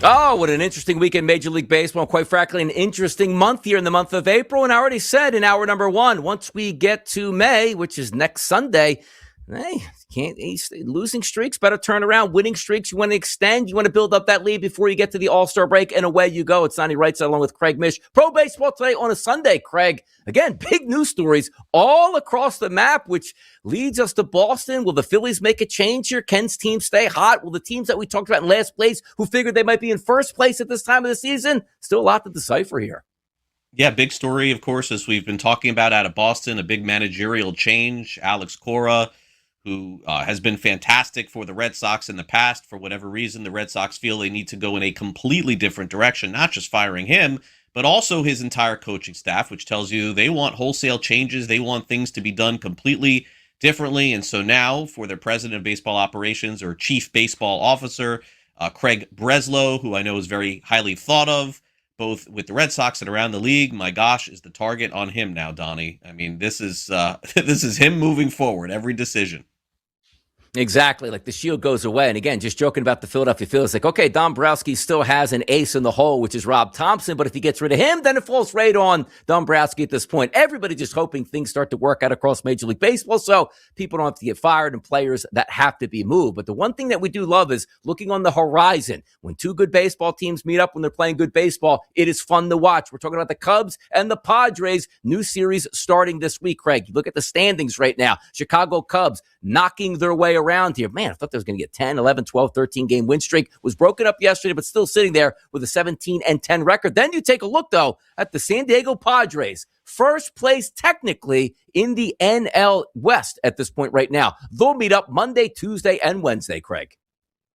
Oh, what an interesting week in Major League Baseball. And quite frankly, an interesting month here in the month of April. And I already said in hour number one, once we get to May, which is next Sunday, hey, losing streaks, better turn around. Winning streaks, you want to extend. You want to build up that lead before you get to the All-Star break, and away you go. It's Donnie Rightside along with Craig Mish. Pro Baseball Today on a Sunday, Craig. Again, big news stories all across the map, which leads us to Boston. Will the Phillies make a change here? Ken's team stay hot? Will the teams that we talked about in last place, who figured they might be in first place at this time of the season, still a lot to decipher here? Yeah, big story, of course, as we've been talking about out of Boston, a big managerial change. Alex Cora, who has been fantastic for the Red Sox in the past. For whatever reason, the Red Sox feel they need to go in a completely different direction, not just firing him, but also his entire coaching staff, which tells you they want wholesale changes. They want things to be done completely differently. And so now for their president of baseball operations, or chief baseball officer, Craig Breslow, who I know is very highly thought of, both with the Red Sox and around the league, my gosh, is the target on him now, Donnie. I mean, this is him moving forward, every decision. Exactly. Like the shield goes away. And again, just joking about the Philadelphia Phillies, like, okay, Dombrowski still has an ace in the hole, which is Rob Thompson. But if he gets rid of him, then it falls right on Dombrowski at this point. Everybody just hoping things start to work out across Major League Baseball, so people don't have to get fired and players that have to be moved. But the one thing that we do love is looking on the horizon. When two good baseball teams meet up when they're playing good baseball, it is fun to watch. We're talking about the Cubs and the Padres. New series starting this week, Craig. You look at the standings right now. Chicago Cubs knocking their way around here. Man, I thought there was going to get 10, 11, 12, 13 game win streak. Was broken up yesterday, but still sitting there with a 17-10 record. Then you take a look, though, at the San Diego Padres. First place technically in the NL West at this point right now. They'll meet up Monday, Tuesday, and Wednesday, Craig.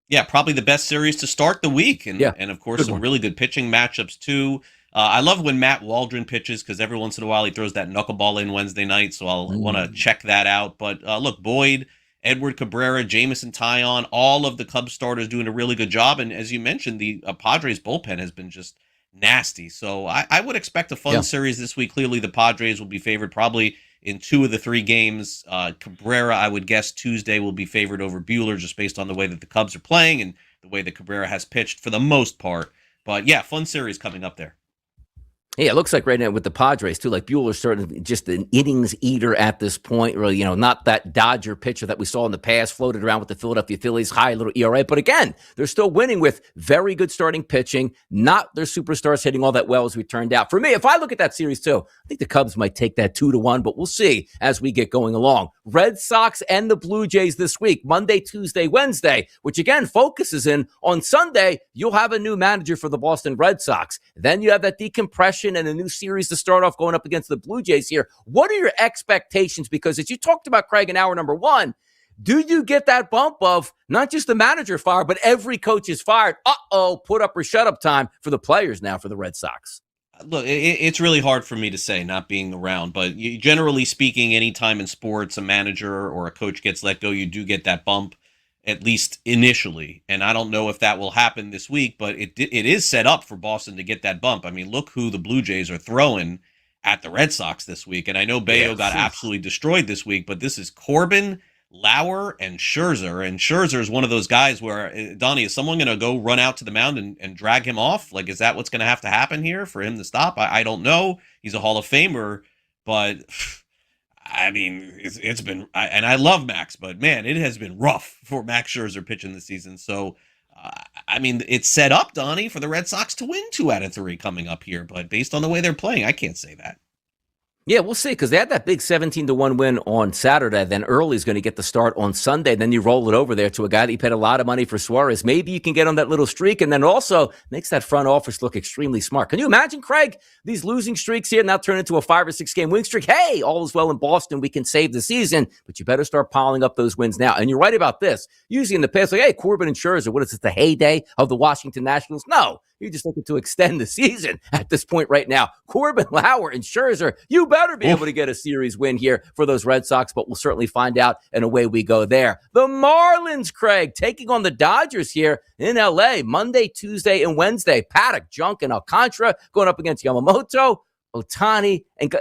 Yeah, probably the best series to start the week. And of course, some really good pitching matchups, too. I love when Matt Waldron pitches, because every once in a while he throws that knuckleball in Wednesday night, so I'll want to check that out. But look, Boyd, Edward Cabrera, Jameson Taillon, all of the Cubs starters doing a really good job. And as you mentioned, the Padres bullpen has been just nasty. So I would expect a fun series this week. Clearly, the Padres will be favored probably in 2 of the 3 games. Cabrera, I would guess Tuesday, will be favored over Buehler, just based on the way that the Cubs are playing and the way that Cabrera has pitched for the most part. But yeah, fun series coming up there. Yeah, it looks like right now with the Padres, too, like Buehler's certainly just an innings eater at this point. Really, not that Dodger pitcher that we saw in the past floated around with the Philadelphia Phillies, high little ERA. But again, they're still winning with very good starting pitching, not their superstars hitting all that well as we turned out. For me, if I look at that series, too, I think the Cubs might take that 2-1, but we'll see as we get going along. Red Sox and the Blue Jays this week, Monday, Tuesday, Wednesday, which again focuses in on Sunday. You'll have a new manager for the Boston Red Sox. Then you have that decompression and a new series to start off going up against the Blue Jays here. What are your expectations? Because as you talked about, Craig, in hour number one, do you get that bump of not just the manager fired, but every coach is fired? Put up or shut up time for the players now for the Red Sox. Look, it's really hard for me to say, not being around, but generally speaking, anytime in sports a manager or a coach gets let go, you do get that bump, at least initially. And I don't know if that will happen this week, but it is set up for Boston to get that bump. I mean, look who the Blue Jays are throwing at the Red Sox this week. And I know Bayo got absolutely destroyed this week, but this is Corbin, Lauer, and Scherzer. And Scherzer is one of those guys where, Donnie, is someone going to go run out to the mound and drag him off? Like, is that what's going to have to happen here for him to stop? I don't know. He's a Hall of Famer, but I mean, it's been, and I love Max, but man, it has been rough for Max Scherzer pitching this season. So, I mean, it's set up, Donnie, for the Red Sox to win 2 out of 3 coming up here, but based on the way they're playing, I can't say that. Yeah, we'll see, because they had that big 17-1 win on Saturday. Then Early's going to get the start on Sunday. Then you roll it over there to a guy that you paid a lot of money for, Suarez. Maybe you can get on that little streak, and then also makes that front office look extremely smart. Can you imagine, Craig, these losing streaks here now turn into a 5 or 6 game win streak? Hey, all is well in Boston. We can save the season, but you better start piling up those wins now. And you're right about this. Usually in the past, like, hey, Corbin and Scherzer, what is it, the heyday of the Washington Nationals? No. You're just looking to extend the season at this point right now. Corbin, Lauer, and Scherzer, you better be able to get a series win here for those Red Sox, but we'll certainly find out, and away we go there. The Marlins, Craig, taking on the Dodgers here in L.A. Monday, Tuesday, and Wednesday. Paddock, Junk, and Alcantara going up against Yamamoto, Ohtani, and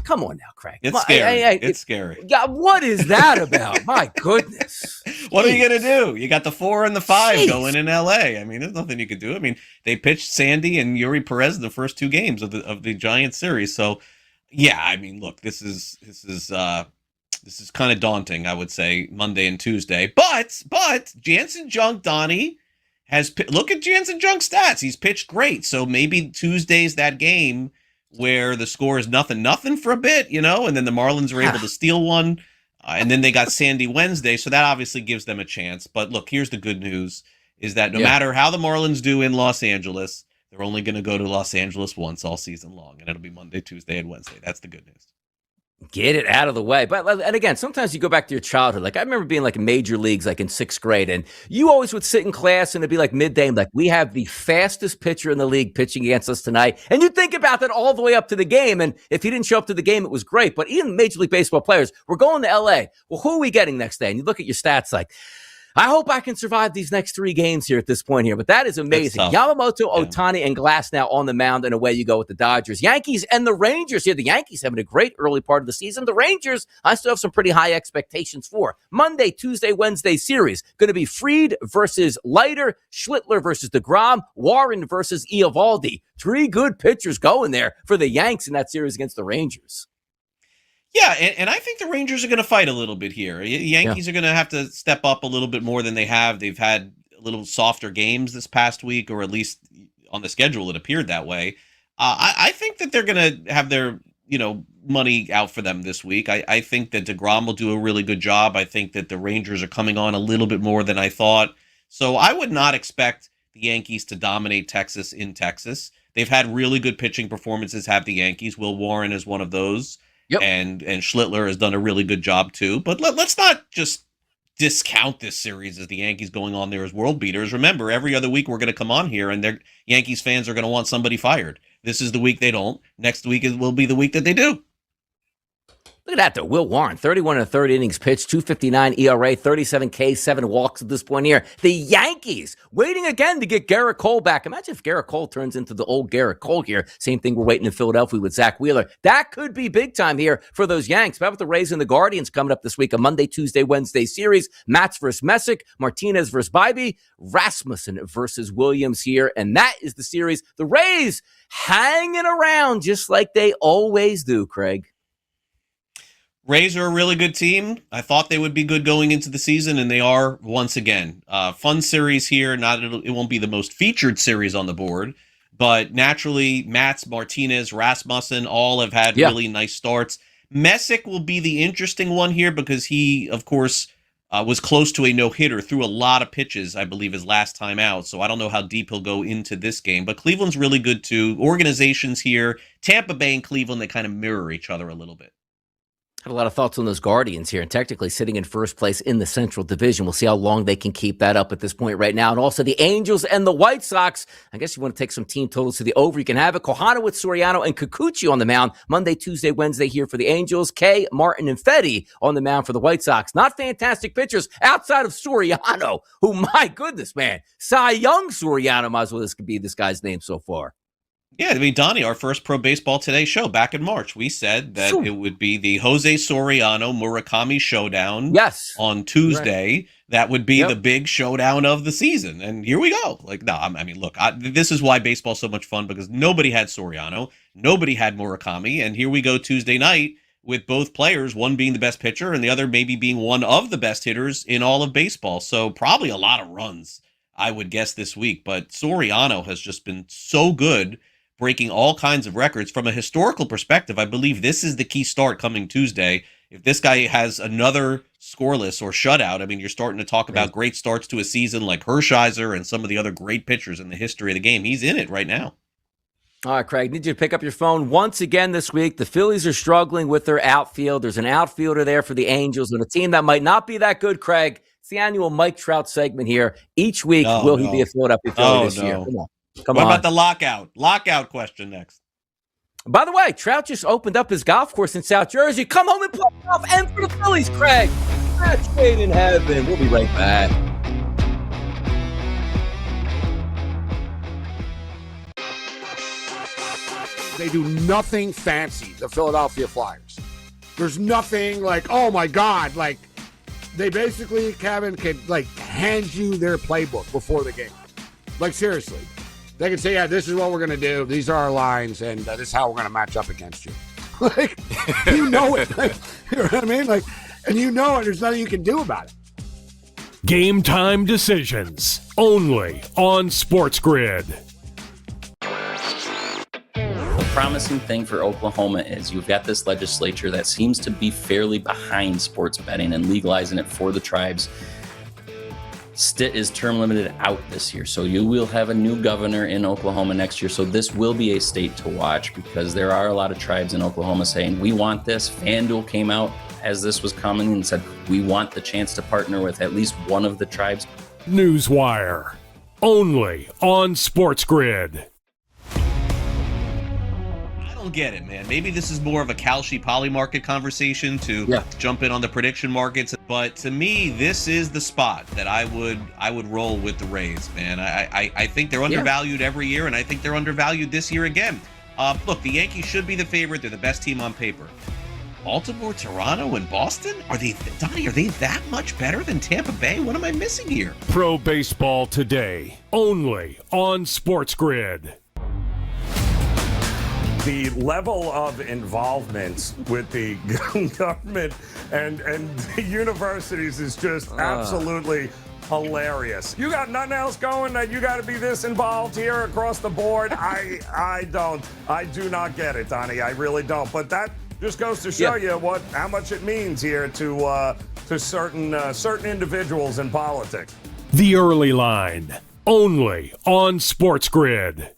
Come on now, Craig. It's scary. It's scary. Yeah, what is that about? My goodness. What are you going to do? You got the 4 and the 5 Jeez. going in LA. I mean, there's nothing you could do. I mean, they pitched Sandy and Yuri Perez in the first 2 games of the Giants series. So, yeah, I mean, look, this is kind of daunting, I would say, Monday and Tuesday. But Jansen Junk, Donnie, look at Jansen Junk's stats. He's pitched great. So maybe Tuesday's that game where the score is 0-0 for a bit, and then the Marlins are able to steal one, and then they got Sandy Wednesday, so that obviously gives them a chance. But look, here's the good news, is that no matter how the Marlins do in Los Angeles, they're only going to go to Los Angeles once all season long, and it'll be Monday, Tuesday, and Wednesday. That's the good news. Get it out of the way. And again, sometimes you go back to your childhood. Like I remember being like in major leagues, like in 6th grade, and you always would sit in class and it'd be like midday and like, we have the fastest pitcher in the league pitching against us tonight. And you think about that all the way up to the game. And if he didn't show up to the game, it was great. But even Major League Baseball players, we're going to LA. Well, who are we getting next day? And you look at your stats like, I hope I can survive these next 3 games here at this point here. But that is amazing. Yamamoto, Ohtani, and Glass now on the mound, and away you go with the Dodgers. Yankees and the Rangers here. The Yankees having a great early part of the season. The Rangers, I still have some pretty high expectations for. Monday, Tuesday, Wednesday series. Going to be Fried versus Leiter, Schlittler versus DeGrom, Warren versus Eovaldi. 3 good pitchers going there for the Yanks in that series against the Rangers. Yeah, and I think the Rangers are going to fight a little bit here. The Yankees are going to have to step up a little bit more than they have. They've had a little softer games this past week, or at least on the schedule it appeared that way. I think that they're going to have their money out for them this week. I think that DeGrom will do a really good job. I think that the Rangers are coming on a little bit more than I thought. So I would not expect the Yankees to dominate Texas in Texas. They've had really good pitching performances, have the Yankees. Will Warren is one of those. Yep. And Schlittler has done a really good job too. But let's not just discount this series as the Yankees going on there as world beaters. Remember, every other week we're going to come on here and Yankees fans are going to want somebody fired. This is the week they don't. Next week will be the week that they do. Look at that, though. Will Warren, 31 1/3 innings pitched, 2.59 ERA, 37 Ks, 7 walks at this point here. The Yankees waiting again to get Garrett Cole back. Imagine if Garrett Cole turns into the old Garrett Cole here. Same thing we're waiting in Philadelphia with Zach Wheeler. That could be big time here for those Yanks. How about the Rays and the Guardians coming up this week? A Monday, Tuesday, Wednesday series. Matz versus Messick, Martinez versus Bybee, Rasmussen versus Williams here. And that is the series. The Rays hanging around just like they always do, Craig. Rays are a really good team. I thought they would be good going into the season, and they are once again. Fun series here. It won't be the most featured series on the board, but naturally, Matz, Martinez, Rasmussen all have had really nice starts. Messick will be the interesting one here because he, of course, was close to a no-hitter, threw a lot of pitches, I believe, his last time out. So I don't know how deep he'll go into this game. But Cleveland's really good, too. Organizations here, Tampa Bay and Cleveland, they kind of mirror each other a little bit. Had a lot of thoughts on those Guardians here, and technically sitting in first place in the Central Division. We'll see how long they can keep that up at this point right now. And also the Angels and the White Sox. I guess you want to take some team totals to the over. You can have it. Kohanowitz, Soriano, and Kikuchi on the mound. Monday, Tuesday, Wednesday here for the Angels. Kay, Martin, and Fetty on the mound for the White Sox. Not fantastic pitchers outside of Soriano, who, my goodness, man, Cy Young Soriano might as well this could be this guy's name so far. Yeah, I mean, Donnie, our first Pro Baseball Today show back in March, we said that it would be the Jose Soriano Murakami showdown on Tuesday. Right. That would be the big showdown of the season. And here we go. I mean, look, this is why baseball's so much fun, because nobody had Soriano, nobody had Murakami, and here we go Tuesday night with both players, one being the best pitcher and the other maybe being one of the best hitters in all of baseball. So probably a lot of runs, I would guess, this week. But Soriano has just been so good, breaking all kinds of records. From a historical perspective, I believe this is the key start coming Tuesday. If this guy has another scoreless or shutout, I mean, you're starting to talk about great starts to a season like Hershiser and some of the other great pitchers in the history of the game. He's in it right now. All right, Craig, need you to pick up your phone once again this week. The Phillies are struggling with their outfield. There's an outfielder there for the Angels and a team that might not be that good, Craig. It's the annual Mike Trout segment here. Each week, will he be a Philadelphia Philly this year? Come on. What about the lockout? Lockout question next. By the way, Trout just opened up his golf course in South Jersey. Come home and play golf, and for the Phillies, Craig. That's made in heaven. We'll be right back. They do nothing fancy, the Philadelphia Flyers. There's nothing like, oh my God, like they basically, Kevin, can like hand you their playbook before the game. Like seriously. They can say, yeah, this is what we're going to do. These are our lines, and this is how we're going to match up against you. Like, you know it. Like, you know what I mean? Like, and you know it. There's nothing you can do about it. Game time decisions, only on SportsGrid. The promising thing for Oklahoma is you've got this legislature that seems to be fairly behind sports betting and legalizing it for the tribes. Stitt is term limited out this year, so you will have a new governor in Oklahoma next year. So this will be a state to watch because there are a lot of tribes in Oklahoma saying, we want this. FanDuel came out as this was coming and said, we want the chance to partner with at least one of the tribes. Newswire, only on SportsGrid. I don't get it, man. Maybe this is more of a Kalshi poly market conversation to jump in on the prediction markets. But to me, this is the spot that I would roll with the Rays, man. I think they're undervalued every year, and I think they're undervalued this year again. Look, the Yankees should be the favorite. They're the best team on paper. Baltimore, Toronto, and Boston? Donnie, are they that much better than Tampa Bay? What am I missing here? Pro Baseball Today, only on SportsGrid. The level of involvement with the government and the universities is just absolutely hilarious. You got nothing else going that you got to be this involved here across the board? I do not get it, Donnie. I really don't. But that just goes to show you how much it means here to certain individuals in politics. The Early Line, only on SportsGrid.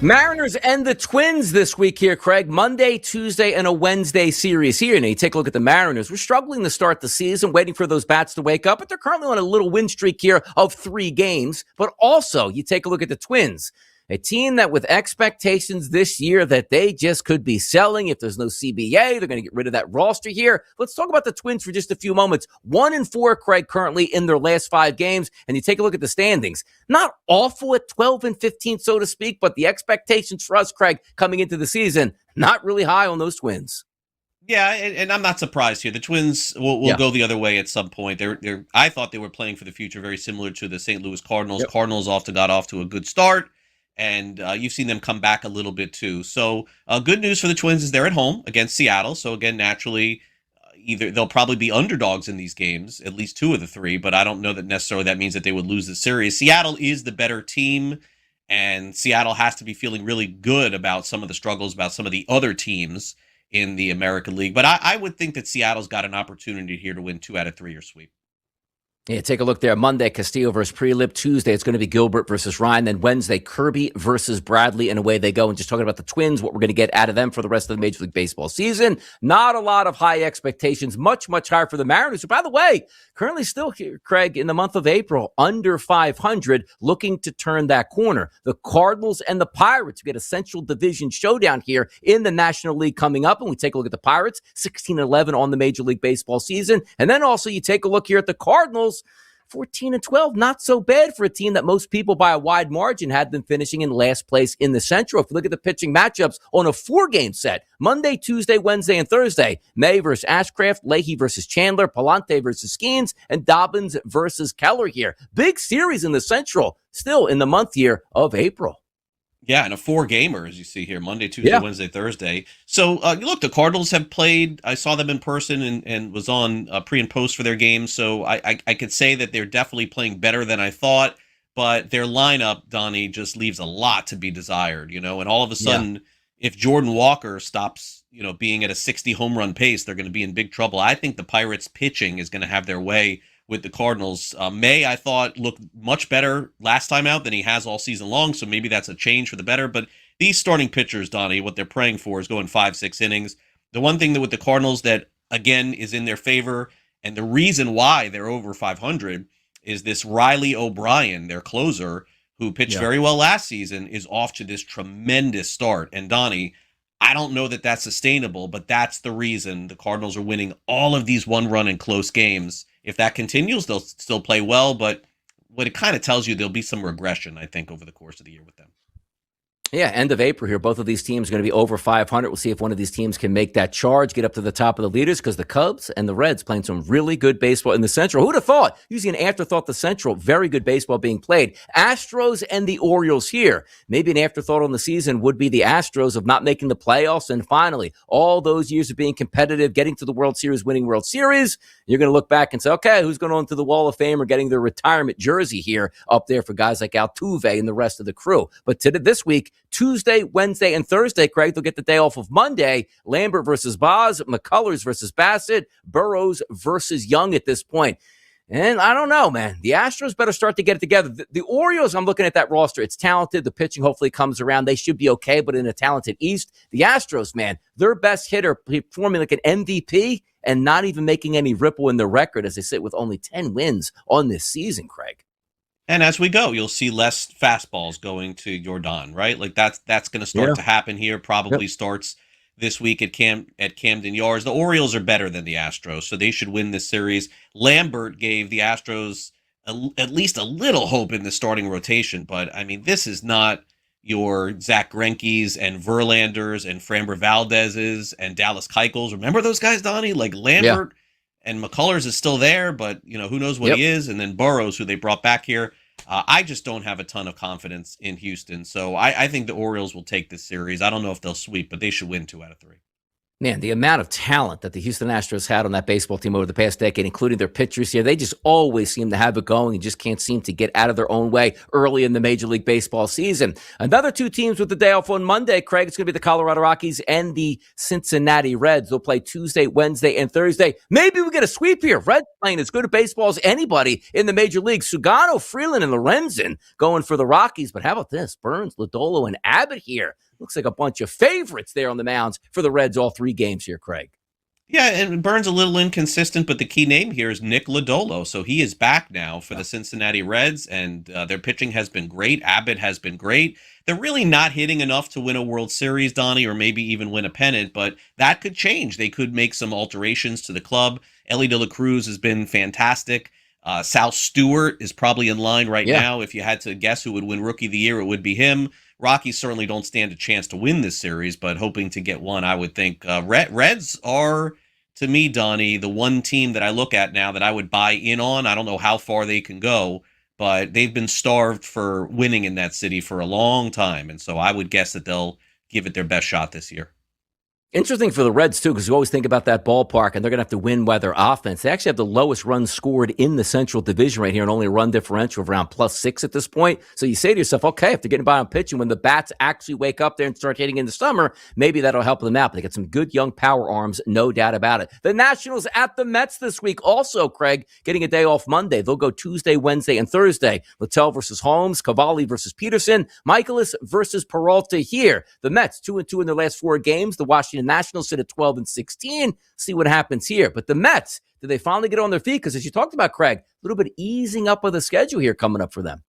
Mariners and the Twins this week here, Craig. Monday, Tuesday, and a Wednesday series here. Now, you take a look at the Mariners. We're struggling to start the season, waiting for those bats to wake up, but they're currently on a little win streak here of 3 games. But also, you take a look at the Twins, a team that with expectations this year that they just could be selling. If there's no CBA, they're going to get rid of that roster here. Let's talk about the Twins for just a few moments. 1-4, Craig, currently in their last 5 games. And you take a look at the standings. Not awful at 12-15, so to speak, but the expectations for us, Craig, coming into the season, not really high on those Twins. Yeah, and I'm not surprised here. The Twins will go the other way at some point. I thought they were playing for the future, very similar to the St. Louis Cardinals. Cardinals got off to a good start. And you've seen them come back a little bit too. So good news for the Twins is they're at home against Seattle. So again, naturally, either they'll probably be underdogs in these games, at least 2 of the 3. But I don't know that necessarily that means that they would lose the series. Seattle is the better team, and Seattle has to be feeling really good about some of the struggles about some of the other teams in the American League. But I would think that Seattle's got an opportunity here to win 2 out of 3 or sweep. Yeah, take a look there. Monday, Castillo versus Prelip. Tuesday, it's going to be Gilbert versus Ryan. Then Wednesday, Kirby versus Bradley. And away they go. And just talking about the Twins, what we're going to get out of them for the rest of the Major League Baseball season. Not a lot of high expectations. Much, much higher for the Mariners. Who, by the way, currently still here, Craig, in the month of April, under 500, looking to turn that corner. The Cardinals and the Pirates get a Central Division showdown here in the National League coming up. And we take a look at the Pirates, 16-11 on the Major League Baseball season. And then also you take a look here at the Cardinals, 14-12, not so bad for a team that most people by a wide margin had them finishing in last place in the Central. If you look at the pitching matchups on a 4-game set, Monday, Tuesday, Wednesday, and Thursday, May versus Ashcraft, Leahy versus Chandler, Palante versus Skeens, and Dobbins versus Keller here. Big series in the Central, still in the month here of April. Yeah, and a 4-gamer, as you see here, Monday, Tuesday, Wednesday, Thursday. So, look, the Cardinals have played. I saw them in person and was on pre and post for their games. So I could say that they're definitely playing better than I thought. But their lineup, Donnie, just leaves a lot to be desired, and all of a sudden, if Jordan Walker stops, being at a 60 home run pace, they're going to be in big trouble. I think the Pirates pitching is going to have their way with the Cardinals. May, I thought, looked much better last time out than he has all season long, so maybe that's a change for the better. But these starting pitchers, Donnie, what they're praying for is going 5-6 innings. The one thing that with the Cardinals that, again, is in their favor, and the reason why they're over 500 is this Riley O'Brien, their closer, who pitched very well last season, is off to this tremendous start. And Donnie, I don't know that that's sustainable, but that's the reason the Cardinals are winning all of these one-run and close games. If that continues, they'll still play well, but what it kind of tells you, there'll be some regression, I think, over the course of the year with them. Yeah, end of April here. Both of these teams are going to be over 500. We'll see if one of these teams can make that charge, get up to the top of the leaders, because the Cubs and the Reds playing some really good baseball in the Central. Who'd have thought? Usually an afterthought, the Central, very good baseball being played. Astros and the Orioles here. Maybe an afterthought on the season would be the Astros of not making the playoffs. And finally, all those years of being competitive, getting to the World Series, winning World Series, you're going to look back and say, okay, who's going on to the Wall of Fame or getting their retirement jersey here up there for guys like Altuve and the rest of the crew. But this week, Tuesday, Wednesday, and Thursday, Craig, they'll get the day off of Monday. Lambert versus Boz, McCullers versus Bassett, Burrows versus Young at this point. And I don't know, man. The Astros better start to get it together. The Orioles, I'm looking at that roster. It's talented. The pitching hopefully comes around. They should be okay, but in a talented East. The Astros, man, their best hitter performing like an MVP and not even making any ripple in their record as they sit with only 10 wins on this season, Craig. And as we go, you'll see less fastballs going to Jordan, right? Like that's going to start to happen here. Probably starts this week at Camden Yards. The Orioles are better than the Astros, so they should win this series. Lambert gave the Astros at least a little hope in the starting rotation, but I mean, this is not your Zach Greinke's and Verlanders and Framber Valdez's and Dallas Keuchels. Remember those guys, Donnie? Like Lambert. Yeah. And McCullers is still there, but who knows what he is. And then Burrows, who they brought back here. I just don't have a ton of confidence in Houston. So I think the Orioles will take this series. I don't know if they'll sweep, but they should win 2 out of 3. Man, the amount of talent that the Houston Astros had on that baseball team over the past decade, including their pitchers here, they just always seem to have it going and just can't seem to get out of their own way early in the Major League Baseball season. Another 2 teams with the day off on Monday, Craig. It's going to be the Colorado Rockies and the Cincinnati Reds. They'll play Tuesday, Wednesday, and Thursday. Maybe we get a sweep here. Reds playing as good a baseball as anybody in the Major League. Sugano, Freeland, and Lorenzen going for the Rockies. But how about this? Burns, Lodolo, and Abbott here. Looks like a bunch of favorites there on the mounds for the Reds all 3 games here, Craig. Yeah, and Burns a little inconsistent, but the key name here is Nick Lodolo. So he is back now for the Cincinnati Reds, and their pitching has been great. Abbott has been great. They're really not hitting enough to win a World Series, Donnie, or maybe even win a pennant, but that could change. They could make some alterations to the club. Ellie De La Cruz has been fantastic. Sal Stewart is probably in line right now. If you had to guess who would win Rookie of the Year, it would be him. Rockies certainly don't stand a chance to win this series, but hoping to get one, I would think. Reds are, to me, Donnie, the one team that I look at now that I would buy in on. I don't know how far they can go, but they've been starved for winning in that city for a long time, and so I would guess that they'll give it their best shot this year. Interesting for the Reds, too, because you always think about that ballpark, and they're going to have to win by their offense. They actually have the lowest runs scored in the Central Division right here, and only a run differential of around +6 at this point. So you say to yourself, okay, if they're getting by on pitching, when the bats actually wake up there and start hitting in the summer, maybe that'll help them out. But they got some good young power arms, no doubt about it. The Nationals at the Mets this week also, Craig, getting a day off Monday. They'll go Tuesday, Wednesday, and Thursday. Littell versus Holmes, Cavalli versus Peterson, Michaelis versus Peralta here. The Mets, 2-2 in their last 4 games. The Washington Nationals sit at 12-16. See what happens here. But the Mets, do they finally get on their feet? Because as you talked about, Craig, a little bit easing up of the schedule here coming up for them.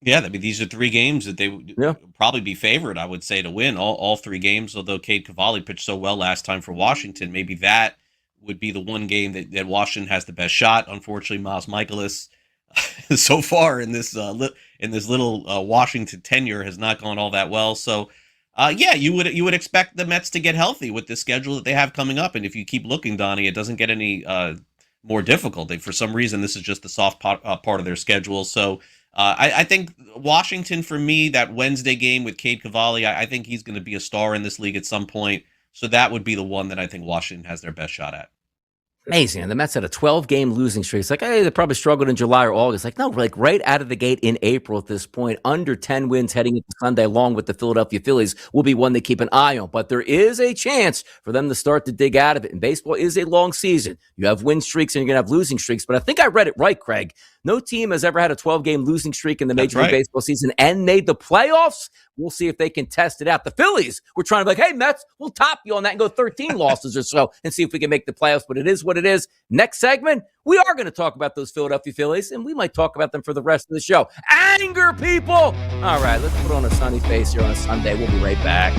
Yeah, I mean, these are 3 games that they would probably be favored, I would say, to win all 3 games. Although Cade Cavalli pitched so well last time for Washington, maybe that would be the one game that Washington has the best shot. Unfortunately, Miles Michaelis so far in this little Washington tenure has not gone all that well. So. You would expect the Mets to get healthy with the schedule that they have coming up, and if you keep looking, Donnie, it doesn't get any more difficult. For some reason, this is just the soft part of their schedule. So I think Washington, for me, that Wednesday game with Cade Cavalli, I think he's going to be a star in this league at some point. So that would be the one that I think Washington has their best shot at. Amazing. And the Mets had a 12-game losing streak. It's like, hey, they probably struggled in July or August. Like, no, like right out of the gate in April at this point, under 10 wins heading into Sunday, along with the Philadelphia Phillies, will be one they keep an eye on. But there is a chance for them to start to dig out of it. And baseball is a long season. You have win streaks and you're going to have losing streaks. But I think I read it right, Craig. No team has ever had a 12-game losing streak in the Major League Baseball season and made the playoffs. We'll see if they can test it out. The Phillies were trying to be like, hey, Mets, we'll top you on that and go 13 losses or so and see if we can make the playoffs. But it is what it is. Next segment, we are going to talk about those Philadelphia Phillies, and we might talk about them for the rest of the show. Anger, people! All right, let's put on a sunny face here on a Sunday. We'll be right back.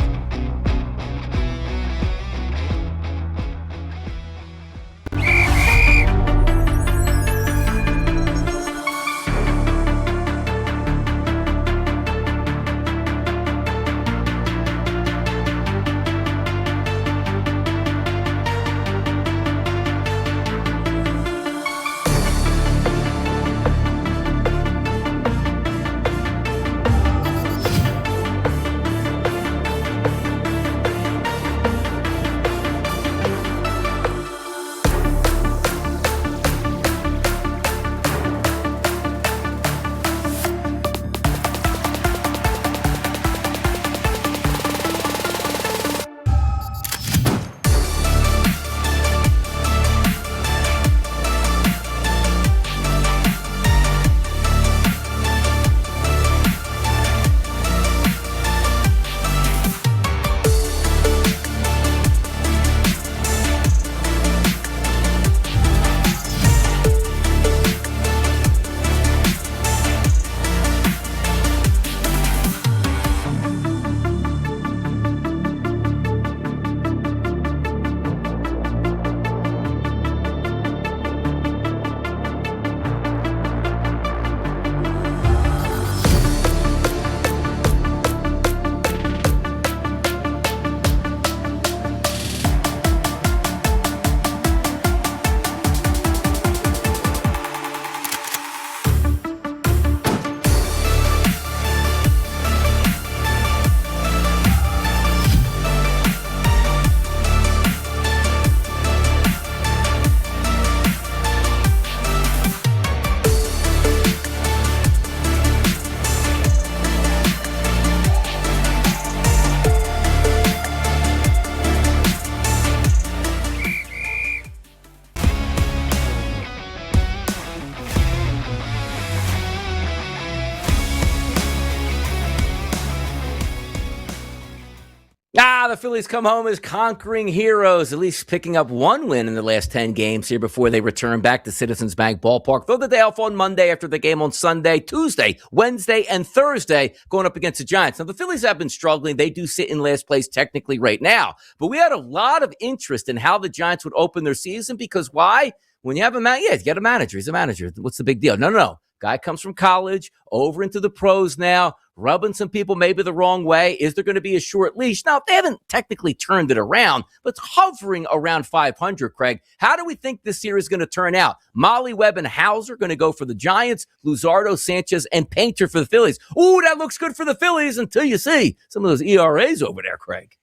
The Phillies come home as conquering heroes, at least picking up one win in the last 10 games here before they return back to Citizens Bank Ballpark. Throw the day off on Monday after the game on Sunday, Tuesday, Wednesday, and Thursday going up against the Giants. Now, the Phillies have been struggling. They do sit in last place technically right now, but we had a lot of interest in how the Giants would open their season because why? When you have a man, you get a manager. He's a manager. What's the big deal? No. Guy comes from college, over into the pros now, rubbing some people maybe the wrong way. Is there going to be a short leash? Now, they haven't technically turned it around, but it's hovering around 500, Craig. How do we think this series is going to turn out? Molly, Webb, and Hauser going to go for the Giants, Luzardo, Sanchez, and Painter for the Phillies. Ooh, that looks good for the Phillies until you see some of those ERAs over there, Craig.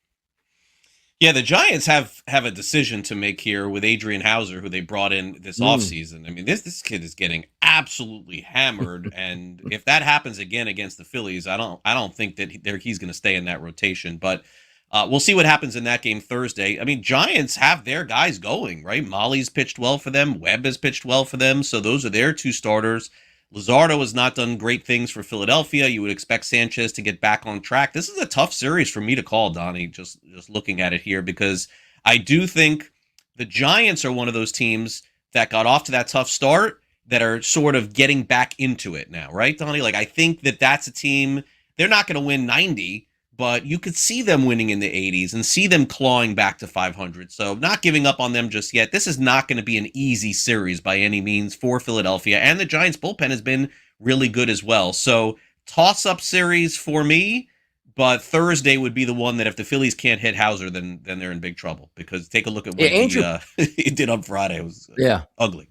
Yeah, the Giants have a decision to make here with Adrian Hauser, who they brought in this offseason. I mean, this kid is getting absolutely hammered, and if that happens again against the Phillies, I don't think that he's going to stay in that rotation. But we'll see what happens in that game Thursday. I mean, Giants have their guys going, right? Molly's pitched well for them. Webb has pitched well for them, so those are their two starters. Luzardo has not done great things for Philadelphia. You would expect Sanchez to get back on track. This is a tough series for me to call, Donnie, just looking at it here, because I do think the Giants are one of those teams that got off to that tough start that are sort of getting back into it now, right, Donnie? Like, I think that's a team, they're not going to win 90, but you could see them winning in the 80s and see them clawing back to 500. So not giving up on them just yet. This is not going to be an easy series by any means for Philadelphia. And the Giants bullpen has been really good as well. So toss-up series for me, but Thursday would be the one that if the Phillies can't hit Hauser, then they're in big trouble. Because take a look at what he did on Friday. It was ugly.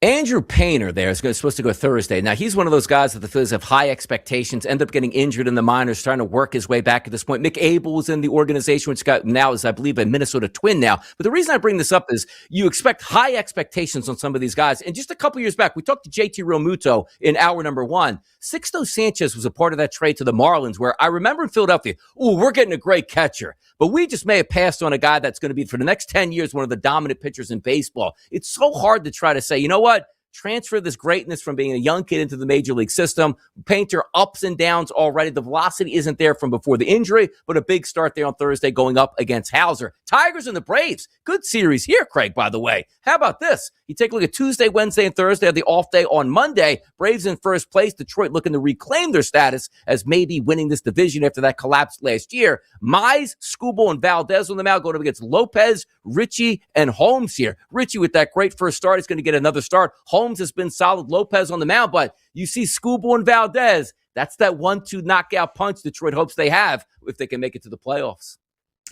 Andrew Painter there is supposed to go Thursday. Now, he's one of those guys that the Phillies have high expectations, end up getting injured in the minors, trying to work his way back at this point. Mick Abel was in the organization, which now is, I believe, a Minnesota Twin now. But the reason I bring this up is you expect high expectations on some of these guys. And just a couple years back, we talked to JT Realmuto in hour number one. Sixto Sanchez was a part of that trade to the Marlins, where I remember in Philadelphia, we're getting a great catcher. But we just may have passed on a guy that's going to be, for the next 10 years, one of the dominant pitchers in baseball. It's so hard to try to say, you know what? Transfer this greatness from being a young kid into the major league system. Painter ups and downs already. The velocity isn't there from before the injury, but a big start there on Thursday going up against Hauser. Tigers and the Braves. Good series here, Craig, by the way. How about this? You take a look at Tuesday, Wednesday, and Thursday, the off day on Monday. Braves in first place. Detroit looking to reclaim their status as maybe winning this division after that collapse last year. Mize, Skubal, and Valdez on the mound going up against Lopez, Ritchie, and Holmes here. Ritchie with that great first start is going to get another start. Holmes has been solid. Lopez on the mound, but you see Skubal and Valdez. That's that 1-2 knockout punch Detroit hopes they have if they can make it to the playoffs.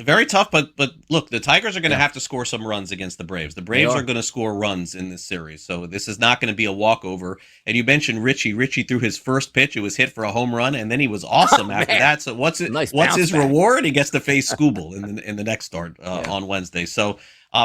Very tough, but look, the Tigers are going to have to score some runs against the Braves. The Braves are going to score runs in this series, so this is not going to be a walkover. And you mentioned Ritchie. Ritchie threw his first pitch. It was hit for a home run, and then he was awesome after that. So what's his reward? He gets to face Skubal in the next start on Wednesday. So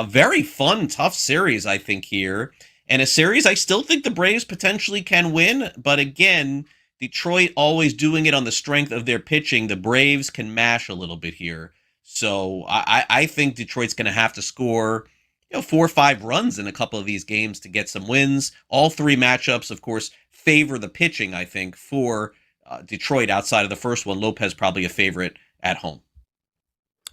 very fun, tough series, I think, here. And a series I still think the Braves potentially can win, but again, Detroit always doing it on the strength of their pitching. The Braves can mash a little bit here. So I think Detroit's going to have to score 4 or 5 runs in a couple of these games to get some wins. All 3 matchups, of course, favor the pitching, I think, for Detroit outside of the first one. Lopez probably a favorite at home.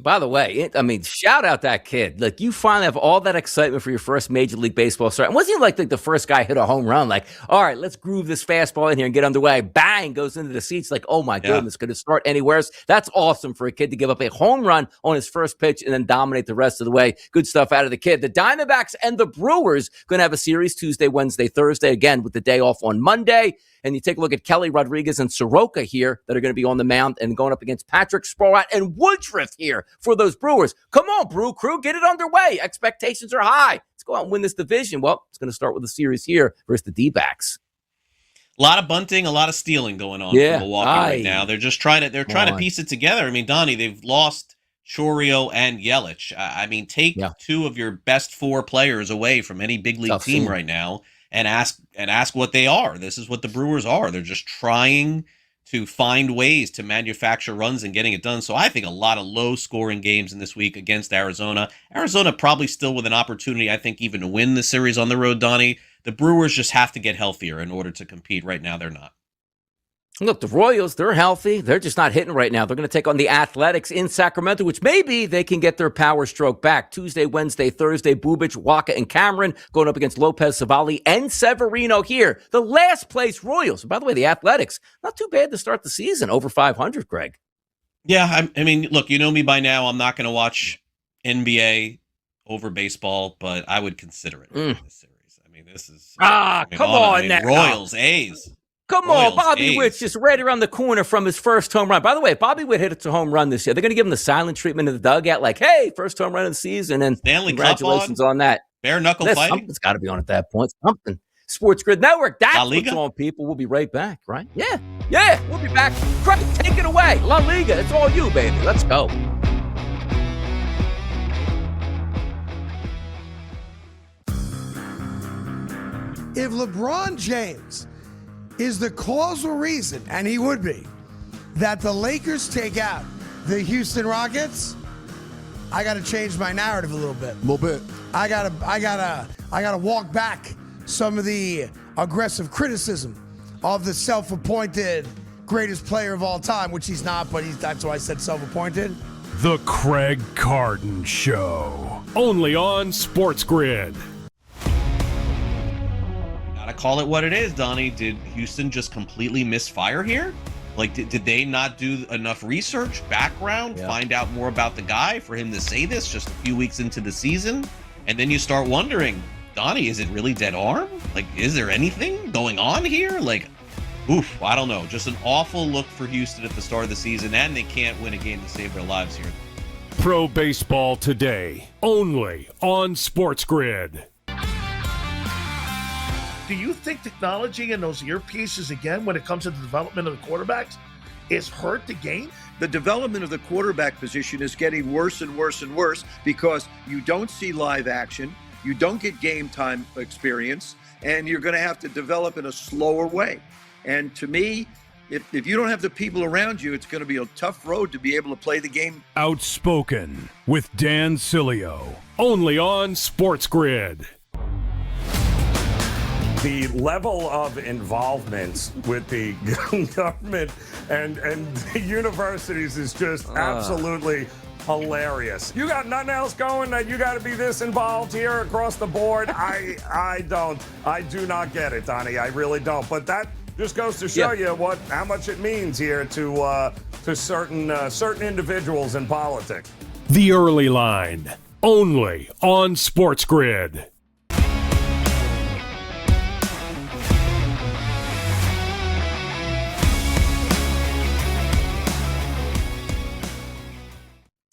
By the way, shout out that kid. Like, you finally have all that excitement for your first Major League Baseball start. And wasn't he like the first guy hit a home run? Like, all right, let's groove this fastball in here and get underway. Bang, goes into the seats. Like, oh my goodness, could it start anywhere else? That's awesome for a kid to give up a home run on his first pitch and then dominate the rest of the way. Good stuff out of the kid. The Diamondbacks and the Brewers going to have a series Tuesday, Wednesday, Thursday, again with the day off on Monday. And you take a look at Kelly Rodriguez and Soroka here that are going to be on the mound and going up against Patrick Sproat and Woodruff here for those Brewers. Come on, Brew Crew, get it underway. Expectations are high. Let's go out and win this division. Well, it's going to start with the series here versus the D-backs. A lot of bunting, a lot of stealing going on for Milwaukee right now. They're just trying to piece it together. I mean, Donnie, they've lost Chorio and Yelich. I mean, take 2 of your best 4 players away from any big league team right now. And ask what they are. This is what the Brewers are. They're just trying to find ways to manufacture runs and getting it done. So I think a lot of low-scoring games in this week against Arizona. Arizona probably still with an opportunity, I think, even to win the series on the road, Donnie. The Brewers just have to get healthier in order to compete. Right now, they're not. Look, the Royals, they're healthy. They're just not hitting right now. They're going to take on the Athletics in Sacramento, which maybe they can get their power stroke back. Tuesday, Wednesday, Thursday, Bubic, Waka, and Cameron going up against Lopez, Savali, and Severino here. The last place Royals. And by the way, the Athletics, not too bad to start the season, over 500, Greg. Yeah, I mean, look, you know me by now. I'm not going to watch NBA over baseball, but I would consider it in this series. I mean, this is... come on. Royals, A's. Come Royals, on, Bobby A's. Witt's just right around the corner from his first home run. By the way, if Bobby Witt hit a home run this year, they're going to give him the silent treatment in the dugout, like, hey, first home run of the season, and Stanley congratulations on that. Bare knuckle fighting. Something's got to be on at that point. Something. SportsGrid Network, that's La what's Liga? on, people. We'll be right back, right? Yeah, we'll be back. Craig, take it away. La Liga, it's all you, baby. Let's go. If LeBron James is the causal reason, and he would be, that the Lakers take out the Houston Rockets, I got to change my narrative a little bit. A little bit. I gotta walk back some of the aggressive criticism of the self-appointed greatest player of all time, which he's not, but that's why I said self-appointed. The Craig Carden Show. Only on SportsGrid. Gotta call it what it is, Donnie. Did Houston just completely misfire here? Like, did they not do enough research, background, find out more about the guy for him to say this just a few weeks into the season? And then you start wondering, Donnie, is it really dead arm? Like, is there anything going on here? Like, oof, I don't know. Just an awful look for Houston at the start of the season, and they can't win a game to save their lives here. Pro Baseball Today. Only on SportsGrid. Do you think technology and those earpieces, again, when it comes to the development of the quarterbacks, is hurt the game? The development of the quarterback position is getting worse and worse and worse because you don't see live action, you don't get game time experience, and you're going to have to develop in a slower way. And to me, if you don't have the people around you, it's going to be a tough road to be able to play the game. Outspoken with Dan Cilio. Only on SportsGrid. The level of involvement with the government and the universities is just absolutely hilarious. You got nothing else going that you got to be this involved here across the board? I do not get it, Donnie. I really don't. But that just goes to show you how much it means here to certain individuals in politics. The Early Line. Only on SportsGrid.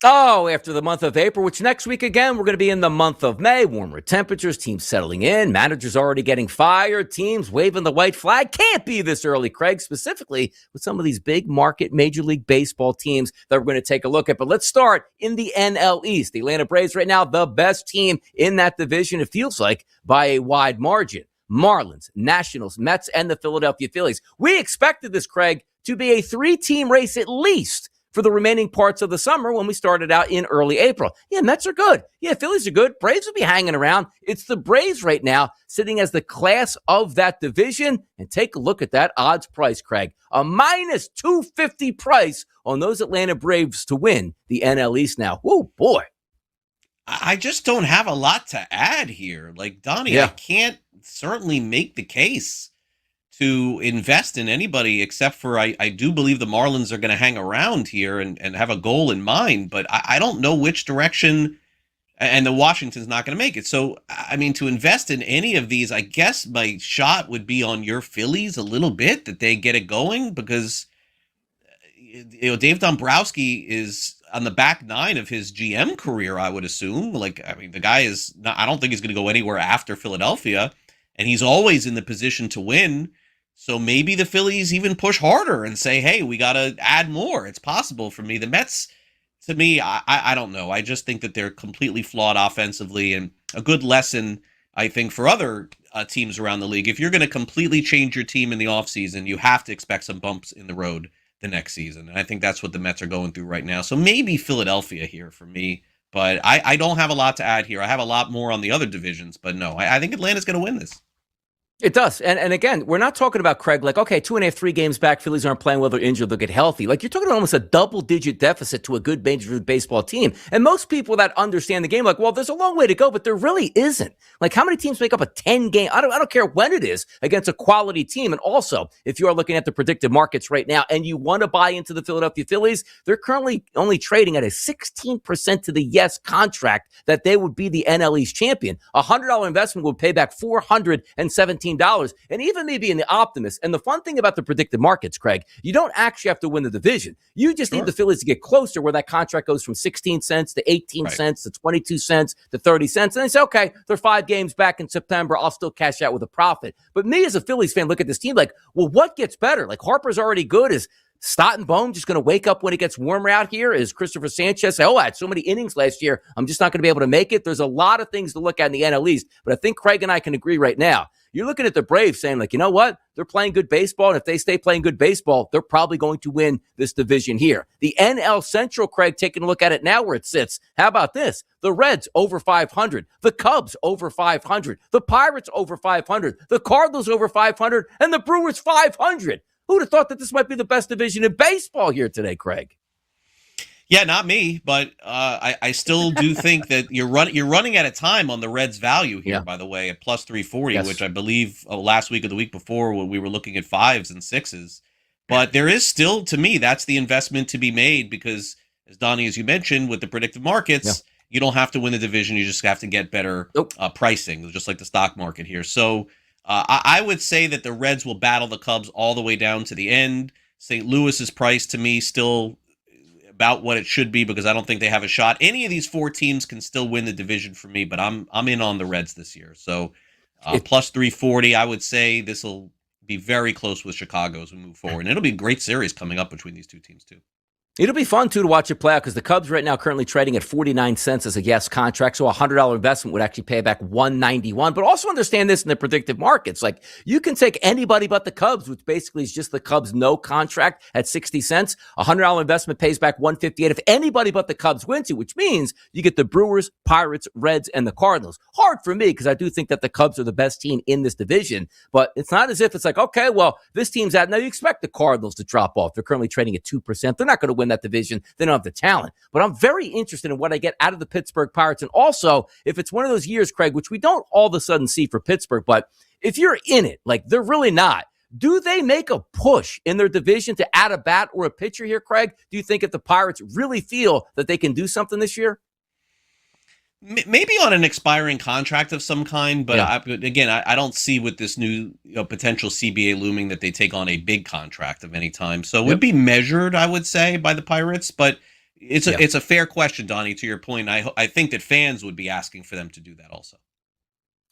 Oh, after the month of April, which next week again, we're going to be in the month of May. Warmer temperatures, teams settling in, managers already getting fired, teams waving the white flag. Can't be this early, Craig, specifically with some of these big market Major League Baseball teams that we're going to take a look at. But let's start in the NL East. The Atlanta Braves right now, the best team in that division, it feels like, by a wide margin. Marlins, Nationals, Mets, and the Philadelphia Phillies. We expected this, Craig, to be a three-team race at least for the remaining parts of the summer when we started out in early April. Yeah, Mets are good. Yeah, Phillies are good. Braves will be hanging around. It's the Braves right now sitting as the class of that division. And take a look at that odds price, Craig. A minus 250 price on those Atlanta Braves to win the NL East now. Oh, boy. I just don't have a lot to add here. Like, Donnie, I can't certainly make the case to invest in anybody except for I do believe the Marlins are going to hang around here and have a goal in mind, but I don't know which direction, and the Washington's not going to make it. So, I mean, to invest in any of these, I guess my shot would be on your Phillies a little bit, that they get it going, because Dave Dombrowski is on the back nine of his GM career, I would assume. Like, I mean, the guy is not, I don't think he's going to go anywhere after Philadelphia, and he's always in the position to win. So maybe the Phillies even push harder and say, hey, we got to add more. It's possible for me. The Mets, to me, I don't know. I just think that they're completely flawed offensively, and a good lesson, I think, for other teams around the league. If you're going to completely change your team in the offseason, you have to expect some bumps in the road the next season. And I think that's what the Mets are going through right now. So maybe Philadelphia here for me. But I don't have a lot to add here. I have a lot more on the other divisions. But no, I think Atlanta's going to win this. It does. And again, we're not talking about, Craig, like, okay, 2.5, 3 games back, Phillies aren't playing well, they're injured, they'll get healthy. Like, you're talking about almost a double-digit deficit to a good Major League Baseball team. And most people that understand the game, like, well, there's a long way to go, but there really isn't. Like, how many teams make up a 10-game? I don't care when it is against a quality team. And also, if you are looking at the predictive markets right now and you want to buy into the Philadelphia Phillies, they're currently only trading at a 16% to the yes contract that they would be the NL East champion. A $100 investment would pay back $417. And even me being the optimist, and the fun thing about the predictive markets, Craig, you don't actually have to win the division. You just need the Phillies to get closer where that contract goes from 16 cents to 18 cents to 22 cents to 30 cents. And they say, okay, they're 5 games back in September. I'll still cash out with a profit. But me as a Phillies fan, look at this team like, well, what gets better? Like, Harper's already good. Is Stott and Bohm just going to wake up when it gets warmer out here? Is Christopher Sanchez say, oh, I had so many innings last year, I'm just not going to be able to make it? There's a lot of things to look at in the NL East, but I think Craig and I can agree right now. You're looking at the Braves saying, like, you know what? They're playing good baseball, and if they stay playing good baseball, they're probably going to win this division here. The NL Central, Craig, taking a look at it now where it sits. How about this? The Reds over 500. The Cubs over 500. The Pirates over 500. The Cardinals over 500. And the Brewers 500. Who'd have thought that this might be the best division in baseball here today, Craig? Yeah, not me, but I still do think that you're running out of time on the Reds' value here. By the way, at plus 340, which I believe last week or the week before when we were looking at 5s and 6s. But there is still, to me, that's the investment to be made because, as Donnie, as you mentioned, with the predictive markets, you don't have to win the division. You just have to get better pricing, just like the stock market here. So I would say that the Reds will battle the Cubs all the way down to the end. St. Louis's price, to me, still about what it should be because I don't think they have a shot. Any of these 4 teams can still win the division for me, but I'm in on the Reds this year. So plus 340, I would say this will be very close with Chicago as we move forward. And it'll be a great series coming up between these 2 teams too. It'll be fun, too, to watch it play out because the Cubs right now currently trading at 49 cents as a yes contract. So a $100 investment would actually pay back $191. But also understand this in the predictive markets. Like, you can take anybody but the Cubs, which basically is just the Cubs no contract at 60 cents. A $100 investment pays back $158 if anybody but the Cubs wins it, which means you get the Brewers, Pirates, Reds, and the Cardinals. Hard for me because I do think that the Cubs are the best team in this division. But it's not as if it's like, okay, well, this team's out. Now you expect the Cardinals to drop off. They're currently trading at 2%. They're not going to win that division. They don't have the talent. But I'm very interested in what I get out of the Pittsburgh Pirates. And also, if it's one of those years, Craig, which we don't all of a sudden see for Pittsburgh, but if you're in it, like they're really not, do they make a push in their division to add a bat or a pitcher here, Craig? Do you think if the Pirates really feel that they can do something this year? Maybe on an expiring contract of some kind, but I don't see with this new potential CBA looming that they take on a big contract of any time. So it would be measured, I would say, by the Pirates. But it's a fair question, Donnie. To your point, I think that fans would be asking for them to do that also.